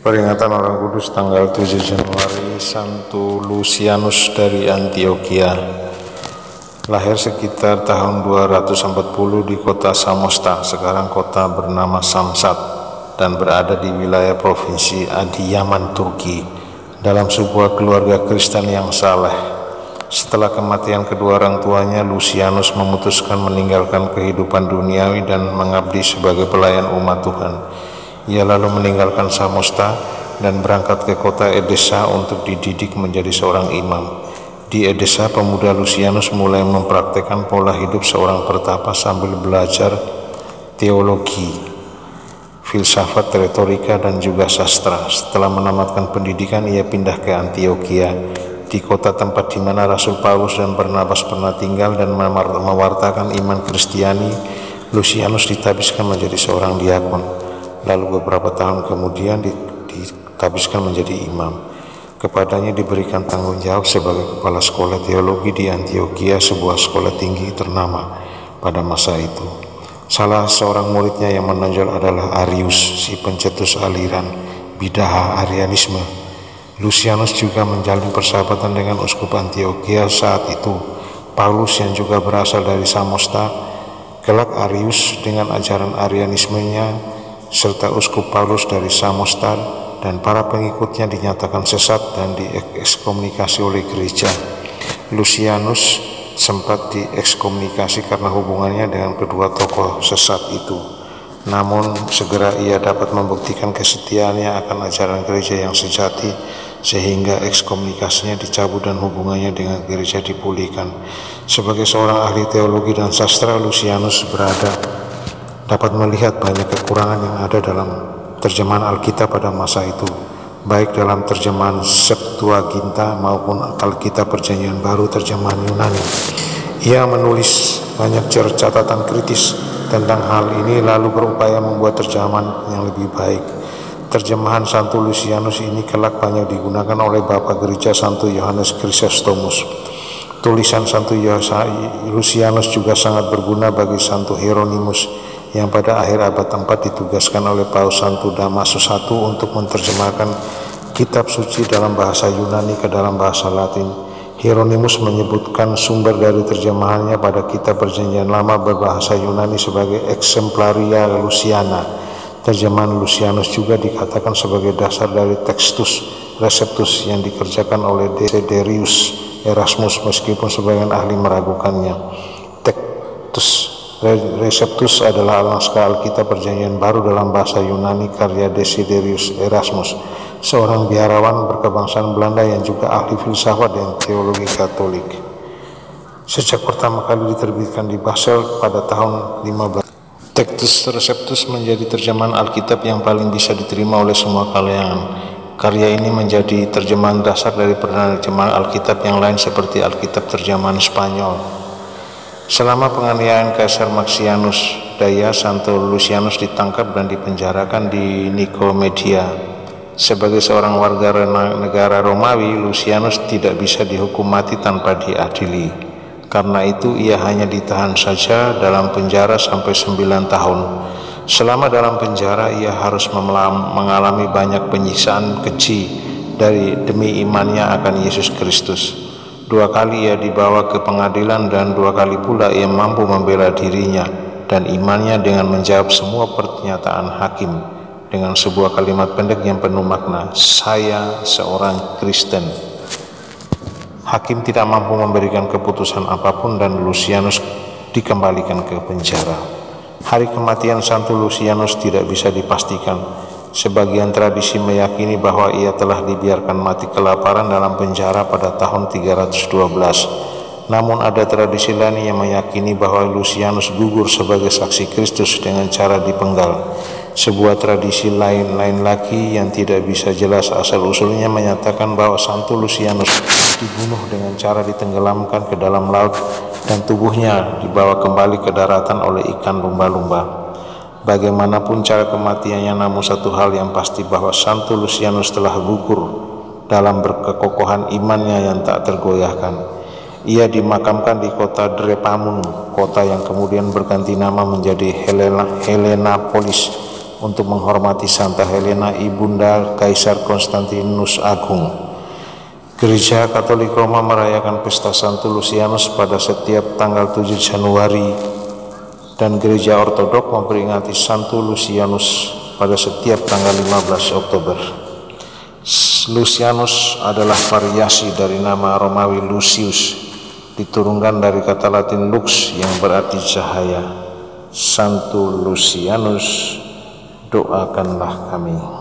Peringatan orang kudus tanggal 7 Januari, Santo Lucianus dari Antioquia. Lahir sekitar tahun 240 di kota Samosta, sekarang kota bernama Samsat, dan berada di wilayah provinsi Adıyaman, Turki, dalam sebuah keluarga Kristen yang saleh. Setelah kematian kedua orang tuanya, Lucianus memutuskan meninggalkan kehidupan duniawi dan mengabdi sebagai pelayan umat Tuhan. Ia lalu meninggalkan Samosta dan berangkat ke kota Edessa untuk dididik menjadi seorang imam. Di Edessa, pemuda Lucianus mulai mempraktekkan pola hidup seorang pertapa sambil belajar teologi, filsafat, retorika, dan juga sastra. Setelah menamatkan pendidikan, ia pindah ke Antioquia, di kota tempat di mana Rasul Paulus dan Barnabas pernah tinggal dan mewartakan iman Kristiani. Lucianus ditabiskan menjadi seorang diakon, lalu beberapa tahun kemudian ditabiskan menjadi imam. Kepadanya diberikan tanggung jawab sebagai kepala sekolah teologi di Antioquia, sebuah sekolah tinggi ternama pada masa itu. Salah seorang muridnya yang menonjol adalah Arius, si pencetus aliran bidaha Arianisme. Lucianus juga menjalin persahabatan dengan uskup Antioquia saat itu, Paulus, yang juga berasal dari Samosta. Kelak Arius dengan ajaran Arianismenya serta uskup Paulus dari Samosta dan para pengikutnya dinyatakan sesat dan diekskomunikasi oleh gereja. Lucianus sempat diekskomunikasi karena hubungannya dengan kedua tokoh sesat itu. Namun segera ia dapat membuktikan kesetiaannya akan ajaran gereja yang sejati, sehingga ekskomunikasinya dicabut dan hubungannya dengan gereja dipulihkan. Sebagai seorang ahli teologi dan sastra, Lucianus dapat melihat banyak kekurangan yang ada dalam terjemahan Alkitab pada masa itu, baik dalam terjemahan Septuaginta maupun Alkitab Perjanjian Baru terjemahan Yunani. Ia menulis banyak catatan kritis tentang hal ini, lalu berupaya membuat terjemahan yang lebih baik. Terjemahan Santo Lucianus ini kelak banyak digunakan oleh Bapak Gereja Santo Yohanes Chrysostomus. Tulisan Santo Lucianus juga sangat berguna bagi Santo Hieronymus, yang pada akhir abad 4 ditugaskan oleh Paus Santo Damasus I untuk menerjemahkan kitab suci dalam bahasa Yunani ke dalam bahasa Latin. Hieronymus menyebutkan sumber dari terjemahannya pada kitab Perjanjian Lama berbahasa Yunani sebagai Exemplaria Luciana. Terjemahan Lucianus juga dikatakan sebagai dasar dari Textus Receptus yang dikerjakan oleh Desiderius Erasmus, meskipun sebagian ahli meragukannya. Textus Receptus adalah naskah Alkitab Perjanjian Baru dalam bahasa Yunani karya Desiderius Erasmus, seorang biarawan berkebangsaan Belanda yang juga ahli filsafat dan teologi Katolik. Sejak pertama kali diterbitkan di Basel pada tahun 15, Textus Receptus menjadi terjemahan Alkitab yang paling bisa diterima oleh semua kalangan. Karya ini menjadi terjemahan dasar dari penerjemahan Alkitab yang lain seperti Alkitab terjemahan Spanyol. Selama penganiayaan Kaisar Maxianus Daya, Santo Lucianus ditangkap dan dipenjarakan di Nikomedia. Sebagai seorang warga negara Romawi, Lucianus tidak bisa dihukum mati tanpa diadili. Karena itu ia hanya ditahan saja dalam penjara sampai 9 tahun. Selama dalam penjara ia harus mengalami banyak penyiksaan keji demi imannya akan Yesus Kristus. 2 kali ia dibawa ke pengadilan dan 2 kali pula ia mampu membela dirinya dan imannya dengan menjawab semua pernyataan hakim dengan sebuah kalimat pendek yang penuh makna, "Saya seorang Kristen." Hakim tidak mampu memberikan keputusan apapun dan Lucianus dikembalikan ke penjara. Hari kematian Santo Lucianus tidak bisa dipastikan. Sebagian tradisi meyakini bahwa ia telah dibiarkan mati kelaparan dalam penjara pada tahun 312. Namun ada tradisi lain yang meyakini bahwa Lucianus gugur sebagai saksi Kristus dengan cara dipenggal. Sebuah tradisi lain lagi yang tidak bisa jelas asal-usulnya menyatakan bahwa Santo Lucianus dibunuh dengan cara ditenggelamkan ke dalam laut dan tubuhnya dibawa kembali ke daratan oleh ikan lumba-lumba. Bagaimanapun cara kematiannya, namun satu hal yang pasti bahwa Santo Lucianus telah gugur dalam berkekokohan imannya yang tak tergoyahkan. Ia dimakamkan di kota Drepanum, kota yang kemudian berganti nama menjadi Helenapolis untuk menghormati Santa Helena Ibunda Kaisar Konstantinus Agung. Gereja Katolik Roma merayakan pesta Santo Lucianus pada setiap tanggal 7 Januari dan Gereja Ortodok memperingati Santo Lucianus pada setiap tanggal 15 Oktober. Lucianus adalah variasi dari nama Romawi Lucius, diturunkan dari kata Latin lux yang berarti cahaya. Santo Lucianus, doakanlah kami.